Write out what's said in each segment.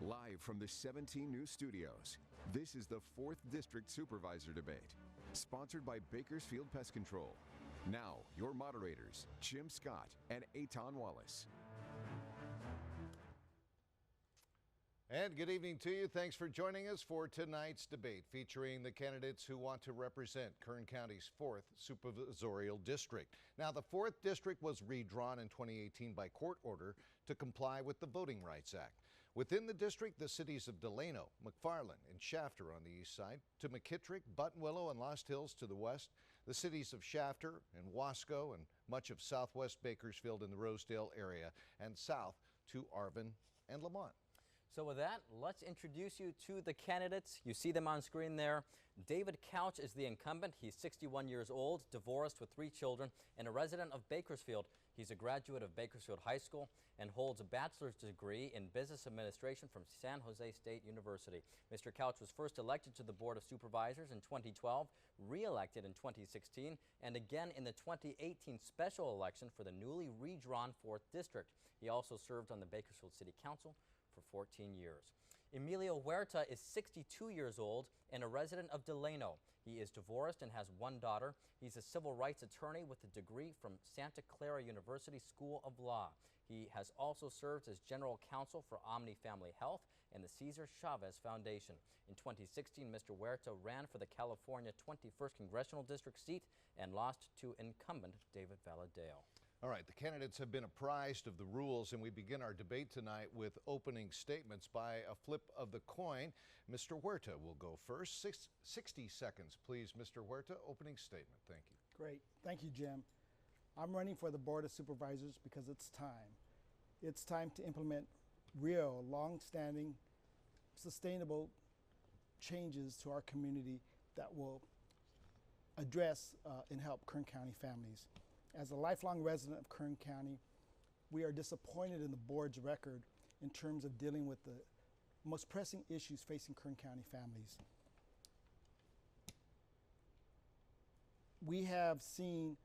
Live from the 17 News studios, this is the 4th District Supervisor Debate, sponsored by Bakersfield Pest Control. Now, your moderators, Jim Scott and Eitan Wallace. And good evening to you. Thanks for joining us for tonight's debate featuring the candidates who want to represent Kern County's 4th Supervisorial District. Now, the 4th District was redrawn in 2018 by court order to comply with the Voting Rights Act. Within the district, the cities of Delano, McFarland, and Shafter on the east side, to McKittrick, Buttonwillow, and Lost Hills to the west, the cities of Shafter and Wasco and much of southwest Bakersfield in the Rosedale area, and south to Arvin and Lamont. So with that, let's introduce you to the candidates. You see them on screen there. David Couch is the incumbent. He's 61 years old, divorced with 3 children, and a resident of Bakersfield. He's a graduate of Bakersfield High School and holds a bachelor's degree in business administration from San Jose State University. Mr. Couch was first elected to the Board of Supervisors in 2012, re-elected in 2016, and again in the 2018 special election for the newly redrawn 4th District. He also served on the Bakersfield City Council for 14 years. Emilio Huerta is 62 years old and a resident of Delano. He is divorced and has 1 daughter. He's a civil rights attorney with a degree from Santa Clara University School of Law. He has also served as general counsel for Omni Family Health and the Cesar Chavez Foundation. In 2016, Mr. Huerta ran for the California 21st Congressional District seat and lost to incumbent David Valadao. All right, the candidates have been apprised of the rules, and we begin our debate tonight with opening statements by a flip of the coin. Mr. Huerta will go first. 60 seconds, please, Mr. Huerta. Opening statement. Thank you. Great. Thank you, Jim. I'm running for the Board of Supervisors because it's time. It's time to implement real, long-standing, sustainable changes to our community that will address and help Kern County families. As a lifelong resident of Kern County, we are disappointed in the board's record in terms of dealing with the most pressing issues facing Kern County families. We have seen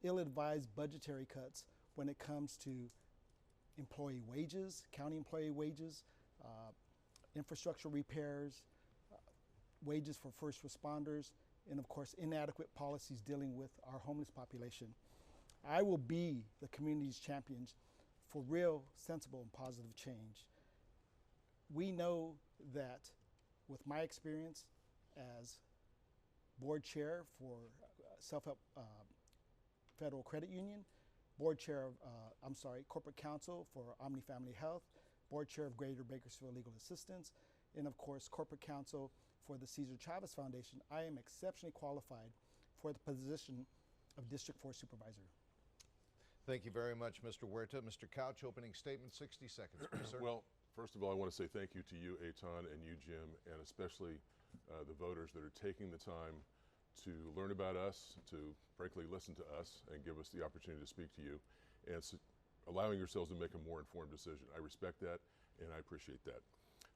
ill-advised budgetary cuts when it comes to employee wages, county employee wages, infrastructure repairs, wages for first responders, and of course inadequate policies dealing with our homeless population. I will be the community's champion for real, sensible, and positive change. We know that with my experience as board chair for Self-Help Federal Credit Union, board chair of, corporate counsel for Omni Family Health, board chair of Greater Bakersfield Legal Assistance, and of course corporate counsel for the Cesar Chavez Foundation, I am exceptionally qualified for the position of District 4 Supervisor. Thank you very much, Mr. Huerta. Mr. Couch, opening statement, 60 seconds, please, sir. Well, first of all, I want to say thank you to you, Eitan, and you, Jim, and especially the voters that are taking the time to learn about us, to frankly listen to us, and give us the opportunity to speak to you, and allowing yourselves to make a more informed decision. I respect that, and I appreciate that.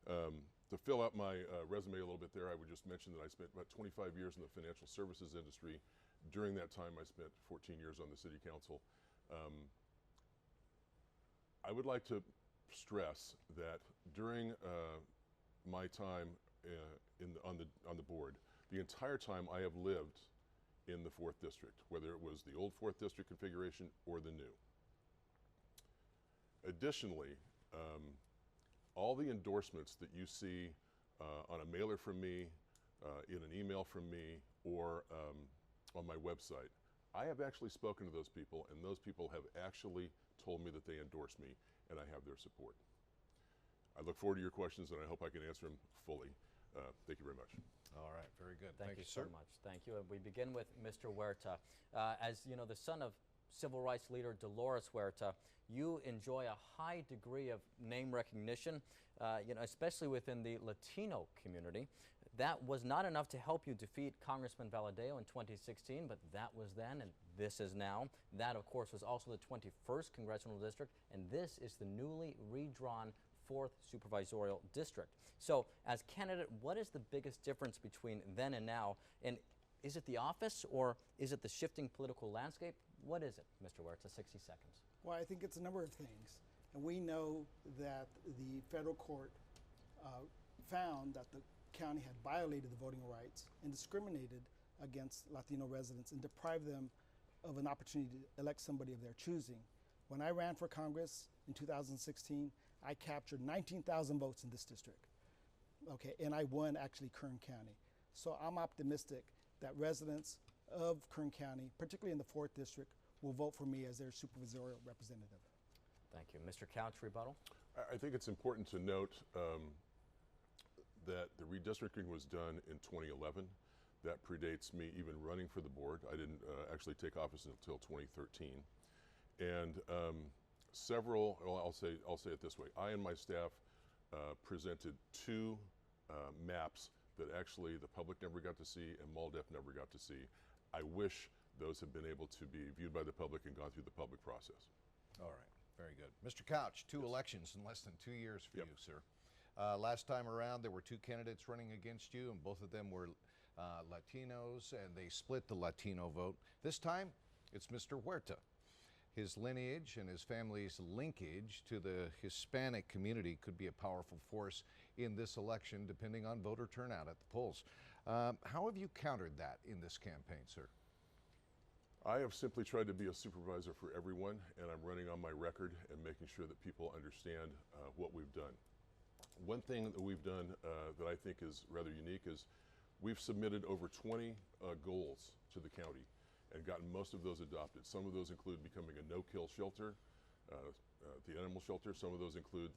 To fill out my resume a little bit there, I would just mention that I spent about 25 years in the financial services industry. During that time, I spent 14 years on the city council. I would like to stress that during my time on the board, the entire time I have lived in the 4th District, whether it was the old 4th District configuration or the new. Additionally, all the endorsements that you see on a mailer from me, in an email from me, or on my website, I have actually spoken to those people, and those people have actually told me that they endorse me, and I have their support. I look forward to your questions, and I hope I can answer them fully. Thank you very much. All right, very good. Thank you so much. Thank you. And we begin with Mr. Huerta. As you know, the son of civil rights leader Dolores Huerta, you enjoy a high degree of name recognition, especially within the Latino community. That was not enough to help you defeat Congressman Valadao in 2016, but that was then and this is now. That, of course, was also the 21st Congressional District, and this is the newly redrawn 4th Supervisorial District. So, as candidate, what is the biggest difference between then and now? And is it the office, or is it the shifting political landscape? What is it, Mr. Huerta? 60 seconds. Well, I think it's a number of things. And we know that the federal court found that the county had violated the voting rights and discriminated against Latino residents and deprived them of an opportunity to elect somebody of their choosing. When I ran for Congress in 2016, I captured 19,000 votes in this district. Okay, and I won actually Kern County. So I'm optimistic that residents of Kern County, particularly in the 4th District, will vote for me as their supervisorial representative. Thank you. Mr. Couch, rebuttal? I think it's important to note that the redistricting was done in 2011. That predates me even running for the board. I didn't actually take office until 2013. And I'll say it this way. I and my staff presented 2 maps that actually the public never got to see and MALDEF never got to see. I wish those had been able to be viewed by the public and gone through the public process. All right, very good. Mr. Couch, 2 elections in less than 2 years for Yep. you, sir. Last time around, there were 2 candidates running against you, and both of them were Latinos, and they split the Latino vote. This time, it's Mr. Huerta. His lineage and his family's linkage to the Hispanic community could be a powerful force in this election, depending on voter turnout at the polls. How have you countered that in this campaign, sir? I have simply tried to be a supervisor for everyone, and I'm running on my record and making sure that people understand what we've done. One thing that we've done that I think is rather unique is we've submitted over 20 goals to the county and gotten most of those adopted. Some of those include becoming a no-kill shelter, the animal shelter. Some of those include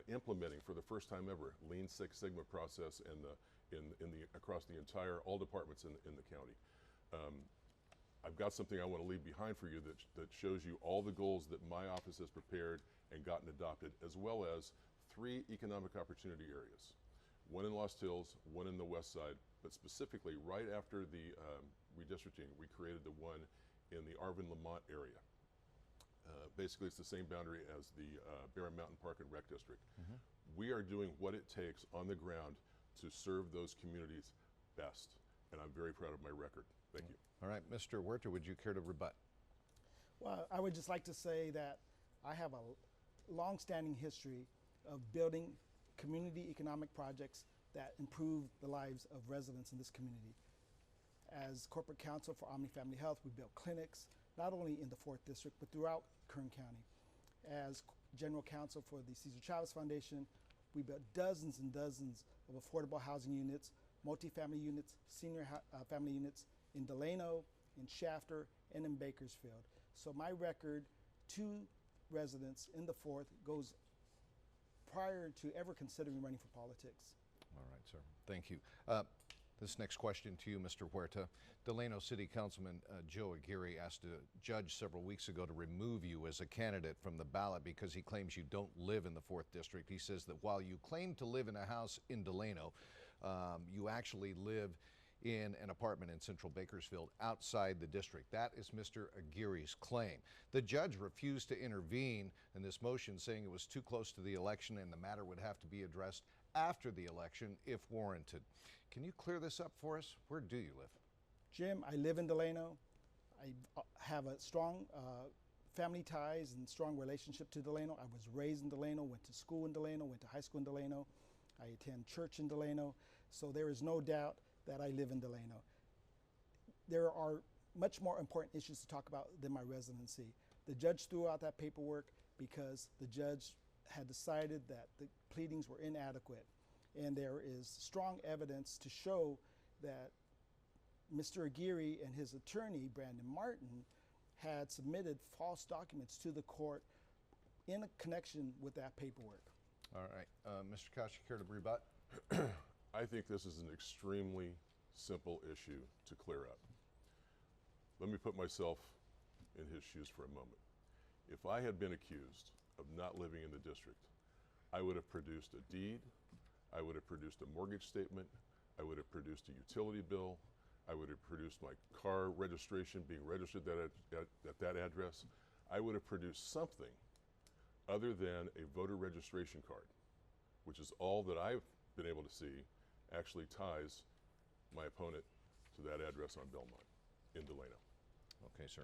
implementing for the first time ever Lean Six Sigma process across the entire all departments in the county. I've got something I want to leave behind for you that shows you all the goals that my office has prepared and gotten adopted, as well as 3 economic opportunity areas. One in Lost Hills, one in the west side, but specifically right after the redistricting, we created the one in the Arvin-Lamont area. Basically, it's the same boundary as the Barron Mountain Park and Rec District. We are doing what it takes on the ground to serve those communities best, and I'm very proud of my record. Thank you. All right, Mr. Huerta, would you care to rebut? Well, I would just like to say that I have a long-standing history of building community economic projects that improve the lives of residents in this community. As corporate counsel for Omni Family Health, we built clinics, not only in the 4th District, but throughout Kern County. As general counsel for the Cesar Chavez Foundation, we built dozens and dozens of affordable housing units, multifamily units, senior family units in Delano, in Shafter, and in Bakersfield. So my record to residents in the 4th goes prior to ever considering running for politics. All right, sir. Thank you. This next question to you, Mr. Huerta. Delano City Councilman Joe Aguirre asked a judge several weeks ago to remove you as a candidate from the ballot because he claims you don't live in the 4th District. He says that while you claim to live in a house in Delano, you actually live in an apartment in central Bakersfield outside the district. That is Mr. Aguirre's claim. The judge refused to intervene in this motion, saying it was too close to the election and the matter would have to be addressed after the election if warranted. Can you clear this up for us? Where do you live? Jim, I live in Delano. I have a strong family ties and strong relationship to Delano. I was raised in Delano, went to school in Delano, went to high school in Delano. I attend church in Delano. So there is no doubt that I live in Delano. There are much more important issues to talk about than my residency. The judge threw out that paperwork because the judge had decided that the pleadings were inadequate. And there is strong evidence to show that Mr. Aguirre and his attorney, Brandon Martin, had submitted false documents to the court in a connection with that paperwork. All right. Mr. Couch, you care to rebut? I think this is an extremely simple issue to clear up. Let me put myself in his shoes for a moment. If I had been accused of not living in the district, I would have produced a deed, I would have produced a mortgage statement, I would have produced a utility bill, I would have produced my car registration being registered at that address. I would have produced something other than a voter registration card, which is all that I've been able to see actually ties my opponent to that address on Belmont in Delano. Okay, sir.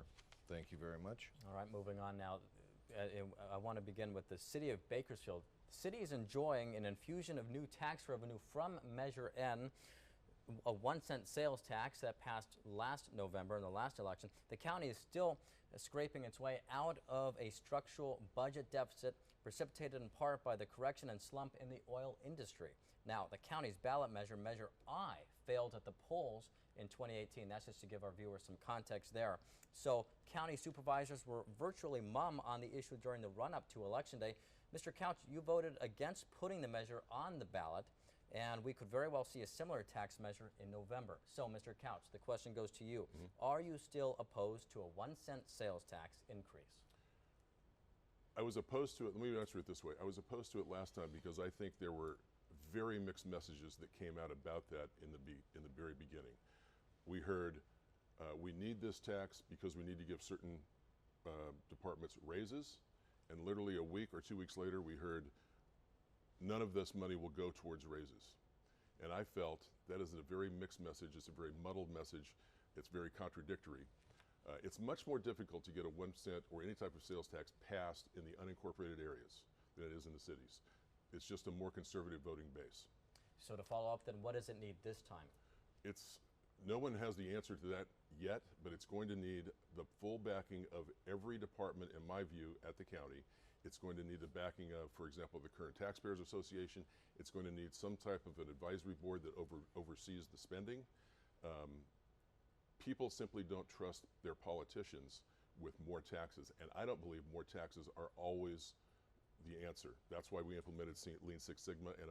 Thank you very much. All right, moving on now. I want to begin with the city of Bakersfield. The city is enjoying an infusion of new tax revenue from Measure N, a 1-cent sales tax that passed last November in the last election. The county is still scraping its way out of a structural budget deficit precipitated in part by the correction and slump in the oil industry. Now, the county's ballot measure, Measure I, failed at the polls in 2018. That's just to give our viewers some context there. So county supervisors were virtually mum on the issue during the run-up to Election Day. Mr. Couch, you voted against putting the measure on the ballot, and we could very well see a similar tax measure in November. So, Mr. Couch, the question goes to you. Are you still opposed to a 1-cent sales tax increase? I was opposed to it. Let me answer it this way. I was opposed to it last time because I think there were very mixed messages that came out about that in the very beginning. We heard we need this tax because we need to give certain departments raises, and literally a week or 2 weeks later we heard none of this money will go towards raises. And I felt that is a very mixed message. It's a very muddled message. It's very contradictory. It's much more difficult to get a 1 cent or any type of sales tax passed in the unincorporated areas than it is in the cities. It's just a more conservative voting base. So to follow up, then what does it need this time? No one has the answer to that yet, but it's going to need the full backing of every department, in my view, at the county. It's going to need the backing of, for example, the current Taxpayers Association. It's going to need some type of an advisory board that oversees the spending. People simply don't trust their politicians with more taxes, and I don't believe more taxes are always the answer. That's why we implemented Lean Six Sigma and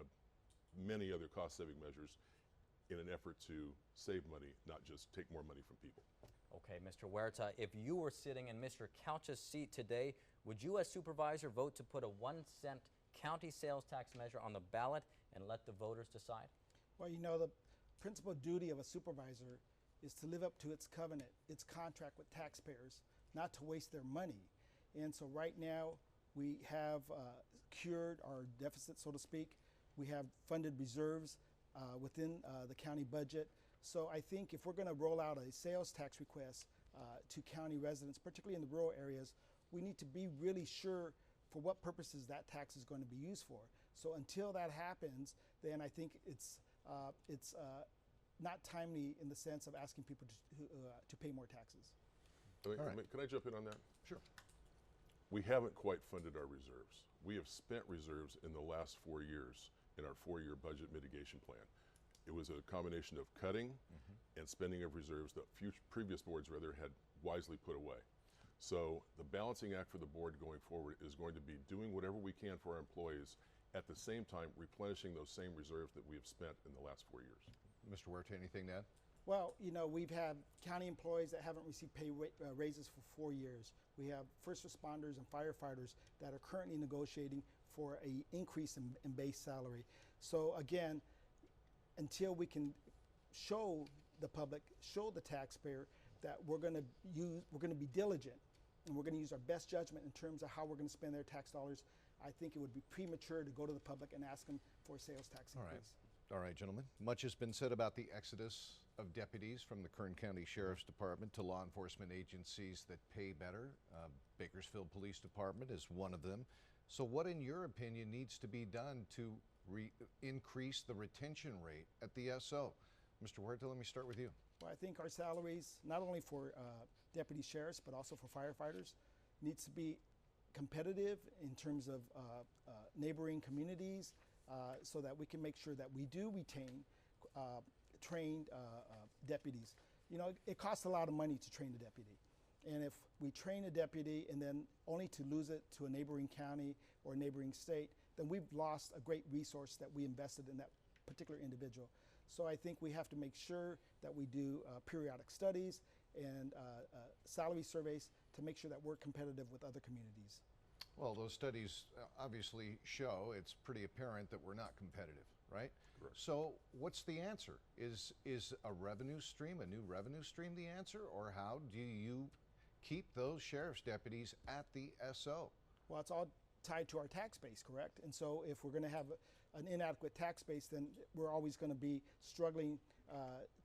many other cost-saving measures in an effort to save money, not just take more money from people. Okay, Mr. Huerta, if you were sitting in Mr. Couch's seat today, would you as supervisor vote to put a 1-cent county sales tax measure on the ballot and let the voters decide? Well, you know, the principal duty of a supervisor is to live up to its covenant, its contract with taxpayers, not to waste their money. And so right now, we have cured our deficit, so to speak. We have funded reserves within the county budget. So I think if we're going to roll out a sales tax request to county residents, particularly in the rural areas, we need to be really sure for what purposes that tax is going to be used for. So until that happens, then I think it's not timely in the sense of asking people to pay more taxes. Can I jump in on that? Sure. We haven't quite funded our reserves. We have spent reserves in the last 4 years in our 4-year budget mitigation plan. It was a combination of cutting and spending of reserves that previous boards had wisely put away. So the balancing act for the board going forward is going to be doing whatever we can for our employees, at the same time replenishing those same reserves that we have spent in the last 4 years. Mr. Huerta, anything to add? Well, you know, we've had county employees that haven't received pay raises for 4 years. We have first responders and firefighters that are currently negotiating for an increase in base salary. So again, until we can show the public, show the taxpayer that we're going to be diligent and we're going to use our best judgment in terms of how we're going to spend their tax dollars, I think it would be premature to go to the public and ask them for a sales tax increase. All right, gentlemen. Much has been said about the exodus of deputies from the Kern County Sheriff's Department to law enforcement agencies that pay better. Bakersfield Police Department is one of them. So what, in your opinion, needs to be done to increase the retention rate at the SO? Mr. Huerta, let me start with you. Well, I think our salaries, not only for deputy sheriffs, but also for firefighters, needs to be competitive in terms of neighboring communities, so that we can make sure that we do retain trained deputies. You know, it costs a lot of money to train a deputy. And if we train a deputy and then only to lose it to a neighboring county or a neighboring state, then we've lost a great resource that we invested in that particular individual. So I think we have to make sure that we do periodic studies and salary surveys to make sure that we're competitive with other communities. Well, those studies obviously show it's pretty apparent that we're not competitive, right? Correct. So what's the answer? Is a revenue stream, a new revenue stream, the answer? Or how do you keep those sheriff's deputies at the SO? Well, it's all tied to our tax base, correct? And so if we're going to have an inadequate tax base, then we're always going to be struggling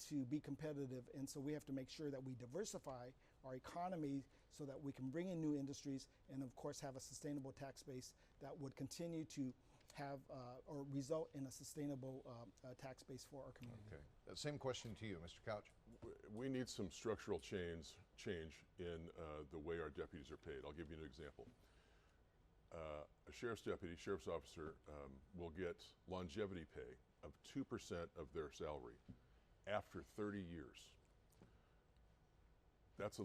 to be competitive. And so we have to make sure that we diversify our economy so that we can bring in new industries and, of course, have a sustainable tax base that would continue to have or result in a sustainable tax base for our community. Okay. Same question to you, Mr. Couch. We need some structural change in the way our deputies are paid. I'll give you an example. A sheriff's deputy, sheriff's officer, will get longevity pay of 2% of their salary after 30 years. That's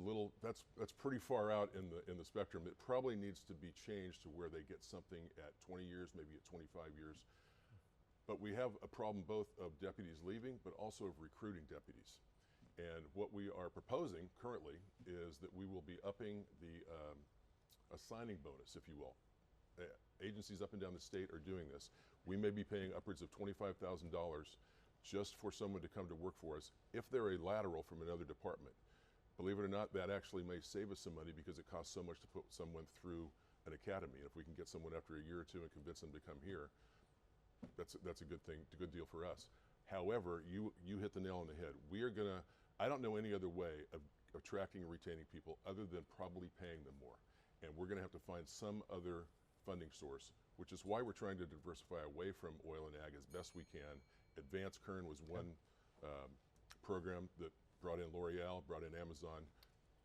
pretty far out in the spectrum. It probably needs to be changed to where they get something at 20 years, maybe at 25 years. But we have a problem both of deputies leaving, but also of recruiting deputies. And what we are proposing currently is that we will be upping the a signing bonus, if you will. Agencies up and down the state are doing this. We may be paying upwards of $25,000 just for someone to come to work for us if they're a lateral from another department. Believe it or not, that actually may save us some money because it costs so much to put someone through an academy. And if we can get someone after a year or two and convince them to come here, that's a good thing, a good deal for us. However, you hit the nail on the head. We are gonna, I don't know any other way of attracting and retaining people other than probably paying them more. And we're gonna have to find some other funding source, which is why we're trying to diversify away from oil and ag as best we can. Advanced Kern was one program that brought in L'Oreal, brought in Amazon.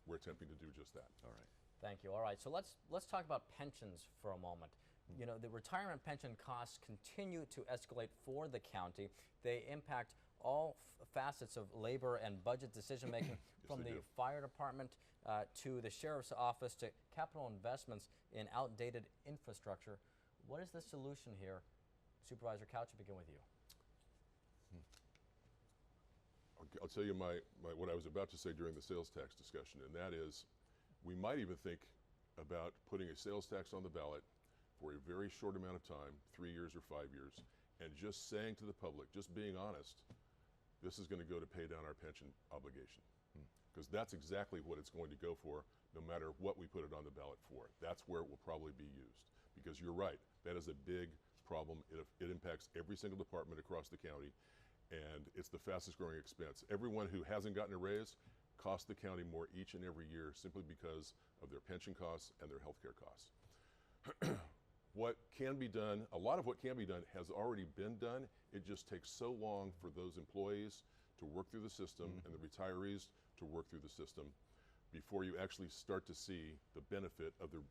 We're attempting to do just that. All right. Thank you. All right, so let's talk about pensions for a moment. You know, the retirement pension costs continue to escalate for the county. They impact all facets of labor and budget decision making, from the fire department to the sheriff's office to capital investments in outdated infrastructure. What is the solution here? Supervisor Couch, I'll begin with you. I'll tell you what I was about to say during the sales tax discussion, and that is we might even think about putting a sales tax on the ballot for a very short amount of time, 3 years or 5 years, and just saying to the public, just being honest, this is going to go to pay down our pension obligation. Because that's exactly what it's going to go for, no matter what we put it on the ballot for. That's where it will probably be used. Because you're right, that is a big problem. It impacts every single department across the county, and it's the fastest growing expense. Everyone who hasn't gotten a raise costs the county more each and every year simply because of their pension costs and their health care costs. What can be done, a lot of what can be done has already been done. It just takes so long for those employees to work through the system and the retirees to work through the system before you actually start to see the benefit of the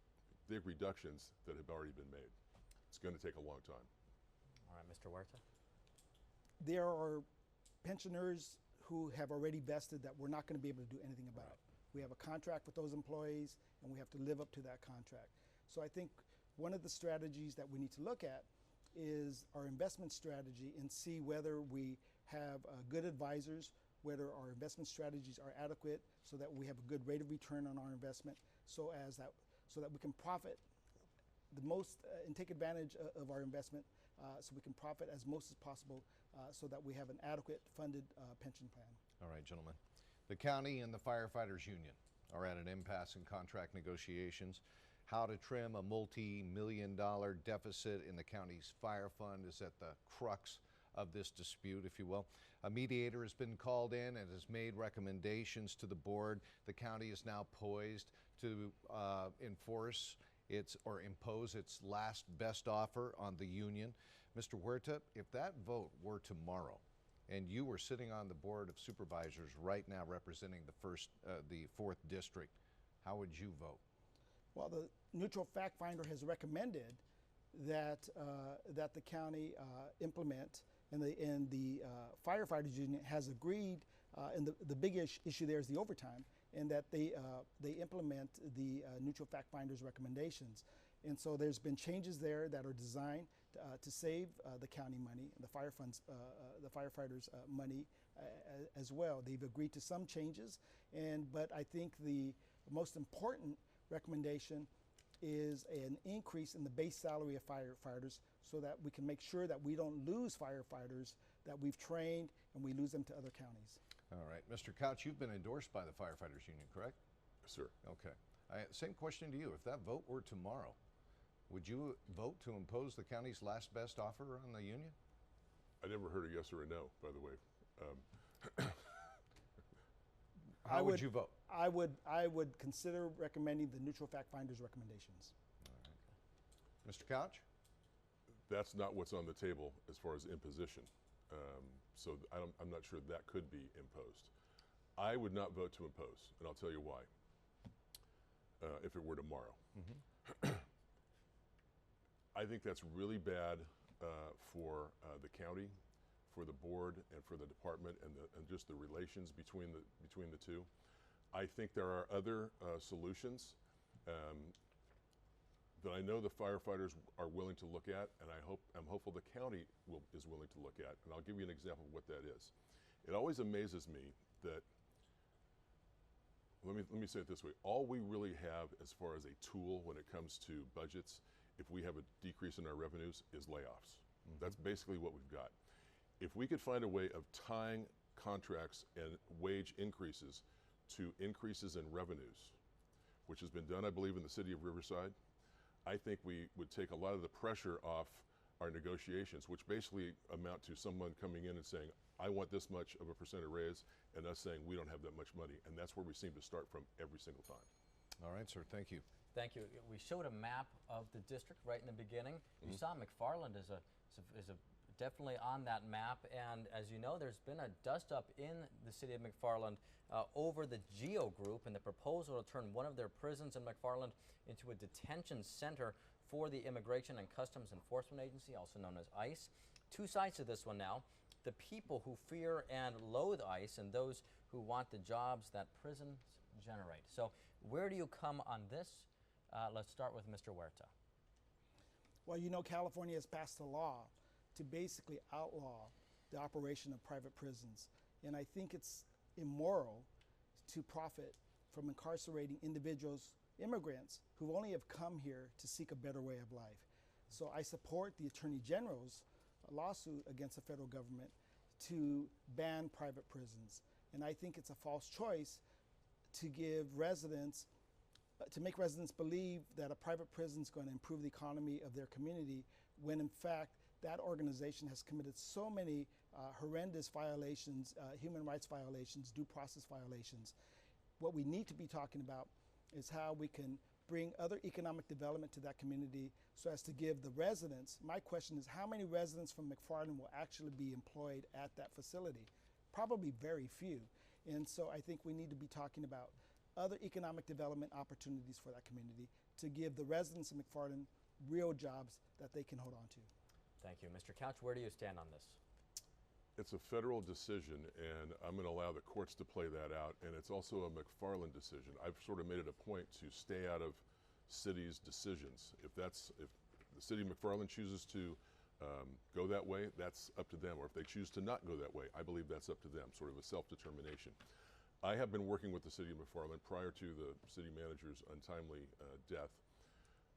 big reductions that have already been made. It's going to take a long time. All right, Mr. Huerta. There are pensioners who have already vested that we're not going to be able to do anything about. We have a contract with those employees, and we have to live up to that contract. So I think one of the strategies that we need to look at is our investment strategy and see whether we have good advisors, whether our investment strategies are adequate so that we have a good rate of return on our investment, so that we can profit the most and take advantage of our investment so we can profit as most as possible so that we have an adequate funded pension plan. All right, gentlemen. The county and the firefighters union are at an impasse in contract negotiations. How to trim a multi-million-dollar deficit in the county's fire fund is at the crux of this dispute, if you will. A mediator has been called in and has made recommendations to the board. The county is now poised to impose its last best offer on the union. Mr. Huerta, if that vote were tomorrow and you were sitting on the board of supervisors right now representing the 4th district, how would you vote? Well, the neutral fact finder has recommended that that the county implement, and the firefighters union has agreed, and the big issue there is the overtime, and that they implement the neutral fact finder's recommendations. And so there's been changes there that are designed to save the county money, the fire funds, the firefighters' money as well. They've agreed to some changes, but I think the most important recommendation is an increase in the base salary of firefighters so that we can make sure that we don't lose firefighters that we've trained and we lose them to other counties. All right. Mr. Couch, you've been endorsed by the firefighters union, correct? Yes, sir. Okay. Same question to you. If that vote were tomorrow, would you vote to impose the county's last best offer on the union? I never heard a yes or a no, by the way. How would you vote? I would consider recommending the neutral fact finder's recommendations. All right. Mr. Couch? That's not what's on the table as far as imposition. So I'm not sure that could be imposed. I would not vote to impose, and I'll tell you why. If it were tomorrow. I think that's really bad for the county, for the board, and for the department, and just the relations between the two. I think there are other solutions that I know the firefighters are willing to look at, and I'm hopeful the county is willing to look at. And I'll give you an example of what that is. It always amazes me that, let me say it this way, all we really have as far as a tool when it comes to budgets, if we have a decrease in our revenues, is layoffs. That's basically what we've got. If we could find a way of tying contracts and wage increases to increases in revenues, which has been done, I believe, in the city of Riverside, I think we would take a lot of the pressure off our negotiations, which basically amount to someone coming in and saying, I want this much of a percent raise, and us saying we don't have that much money. And that's where we seem to start from every single time. All right, sir, thank you. Thank you. We showed a map of the district right in the beginning. You saw McFarland is definitely on that map, and as you know, there's been a dust-up in the city of McFarland over the GEO Group and the proposal to turn one of their prisons in McFarland into a detention center for the Immigration and Customs Enforcement Agency, also known as ICE. Two sides to this one now: the people who fear and loathe ICE, and those who want the jobs that prisons generate. So where do you come on this? Let's start with Mr. Huerta. Well, you know, California has passed a law to basically outlaw the operation of private prisons. And I think it's immoral to profit from incarcerating individuals, immigrants, who only have come here to seek a better way of life. So I support the Attorney General's lawsuit against the federal government to ban private prisons. And I think it's a false choice to give residents, to make residents believe that a private prison is going to improve the economy of their community, when in fact that organization has committed so many horrendous violations, human rights violations, due process violations. What we need to be talking about is how we can bring other economic development to that community so as to give the residents, my question is, how many residents from McFarland will actually be employed at that facility? Probably very few. And so I think we need to be talking about other economic development opportunities for that community to give the residents of McFarland real jobs that they can hold on to. Thank you. Mr. Couch, where do you stand on this? It's a federal decision, and I'm going to allow the courts to play that out, and it's also a McFarland decision. I've sort of made it a point to stay out of cities' decisions. If the city of McFarland chooses to go that way, that's up to them. Or if they choose to not go that way, I believe that's up to them, sort of a self-determination. I have been working with the city of McFarland prior to the city manager's untimely death.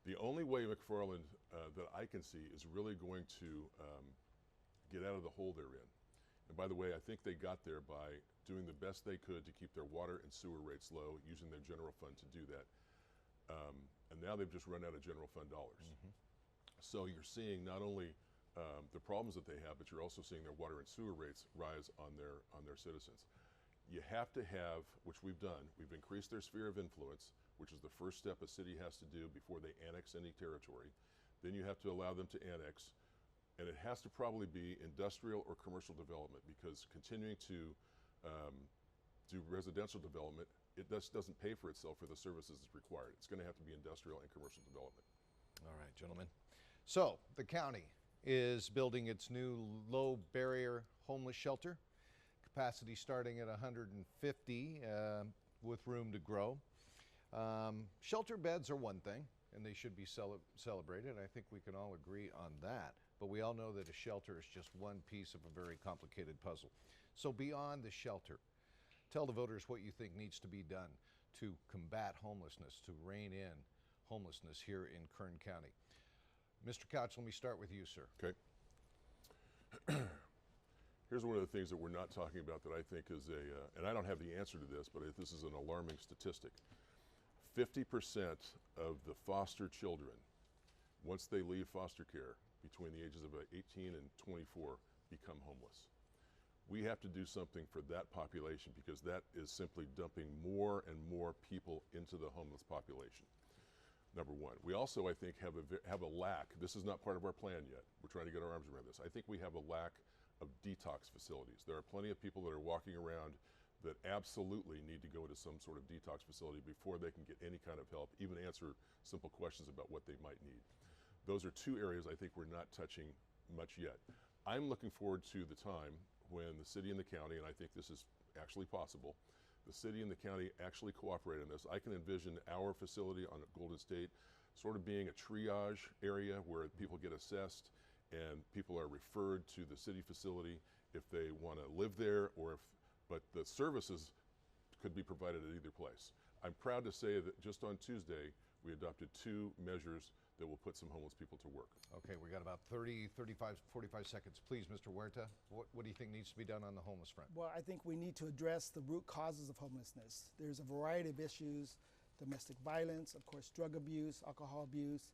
The only way McFarland that I can see is really going to get out of the hole they're in. And by the way, I think they got there by doing the best they could to keep their water and sewer rates low, using their general fund to do that. And now they've just run out of general fund dollars. So you're seeing not only the problems that they have, but you're also seeing their water and sewer rates rise on their citizens. You have to have, which we've done, we've increased their sphere of influence, which is the first step a city has to do before they annex any territory. Then you have to allow them to annex. And it has to probably be industrial or commercial development, because continuing to do residential development, it just doesn't pay for itself for the services it's required. It's going to have to be industrial and commercial development. All right, gentlemen. So the county is building its new low barrier homeless shelter. Capacity starting at 150 with room to grow. Shelter beds are one thing, and they should be celebrated. I think we can all agree on that. But we all know that a shelter is just one piece of a very complicated puzzle. So beyond the shelter, tell the voters what you think needs to be done to combat homelessness, to rein in homelessness here in Kern County. Mr. Couch, let me start with you, sir. Okay. Here's one of the things that we're not talking about that I think is and I don't have the answer to this, but this is an alarming statistic. 50% of the foster children, once they leave foster care, between the ages of 18 and 24, become homeless. We have to do something for that population, because that is simply dumping more and more people into the homeless population. number one. We also, I think, have a lack. This is not part of our plan yet. We're trying to get our arms around this. I think we have a lack of detox facilities. There are plenty of people that are walking around that absolutely need to go to some sort of detox facility before they can get any kind of help, even answer simple questions about what they might need. Those are two areas I think we're not touching much yet. I'm looking forward to the time when the city and the county, and I think this is actually possible, the city and the county actually cooperate on this. I can envision our facility on Golden State sort of being a triage area where people get assessed and people are referred to the city facility if they want to live there, or if, but the services could be provided at either place. I'm proud to say that just on Tuesday, we adopted 2 measures that will put some homeless people to work. Okay, we got about 30, 35, 45 seconds. Please, Mr. Huerta, what do you think needs to be done on the homeless front? Well, I think we need to address the root causes of homelessness. There's a variety of issues: domestic violence, of course, drug abuse, alcohol abuse,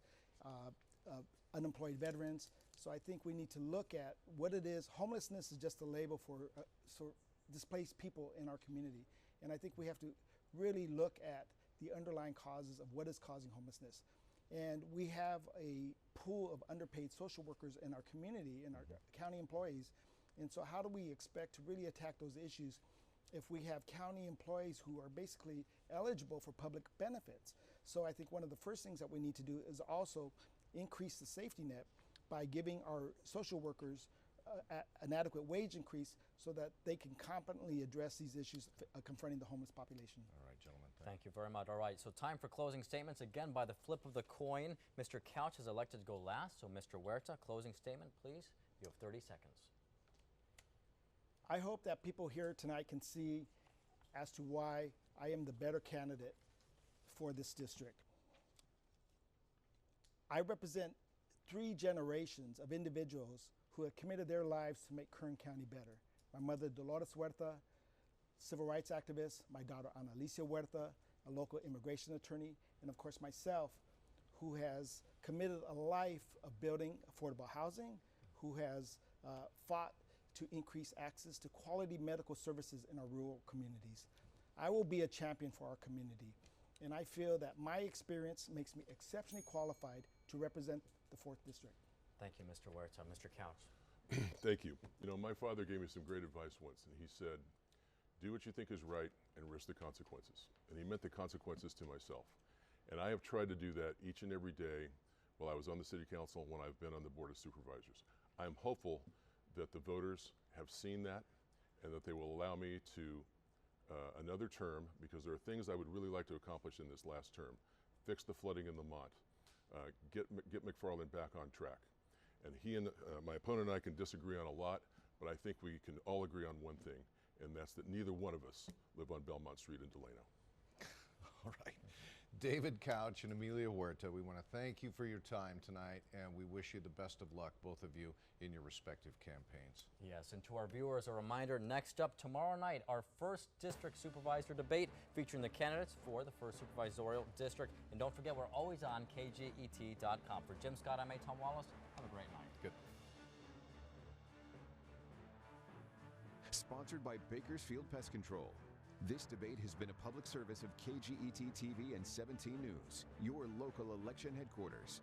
unemployed veterans. So I think we need to look at what it is. Homelessness is just a label for displaced people in our community. And I think we have to really look at the underlying causes of what is causing homelessness. And we have a pool of underpaid social workers in our community, in our county employees. And so how do we expect to really attack those issues if we have county employees who are basically eligible for public benefits? So I think one of the first things that we need to do is also increase the safety net by giving our social workers an adequate wage increase so that they can competently address these issues confronting the homeless population. All right, gentlemen. Thank you very much. All right, so time for closing statements. Again, by the flip of the coin, Mr. Couch is elected to go last. So Mr. Huerta, closing statement, please. You have 30 seconds. I hope that people here tonight can see as to why I am the better candidate for this district. I represent 3 generations of individuals who have committed their lives to make Kern County better. My mother, Dolores Huerta, civil rights activist; my daughter, Ana Alicia Huerta, a local immigration attorney; and of course myself, who has committed a life of building affordable housing, who has fought to increase access to quality medical services in our rural communities. I will be a champion for our community, and I feel that my experience makes me exceptionally qualified to represent the 4th District. Thank you, Mr. Huerta. Mr. Couch. Thank you. You know, my father gave me some great advice once, and he said, do what you think is right and risk the consequences. And he meant the consequences to myself. And I have tried to do that each and every day while I was on the City Council, when I've been on the Board of Supervisors. I'm hopeful that the voters have seen that and that they will allow me to another term, because there are things I would really like to accomplish in this last term. Fix the flooding in Lamont. Get McFarland back on track. And he and my opponent and I can disagree on a lot, but I think we can all agree on one thing, and that's that neither one of us live on Belmont Street in Delano. All right. David Couch and Emilio Huerta, we want to thank you for your time tonight, and we wish you the best of luck, both of you, in your respective campaigns. Yes, and to our viewers, a reminder, next up tomorrow night, our 1st District Supervisor debate featuring the candidates for the 1st Supervisorial District. And don't forget, we're always on kget.com. For Jim Scott, I'm Tom Wallace. Have a great night. Good. Sponsored by Bakersfield Pest Control. This debate has been a public service of KGET TV and 17 News, your local election headquarters.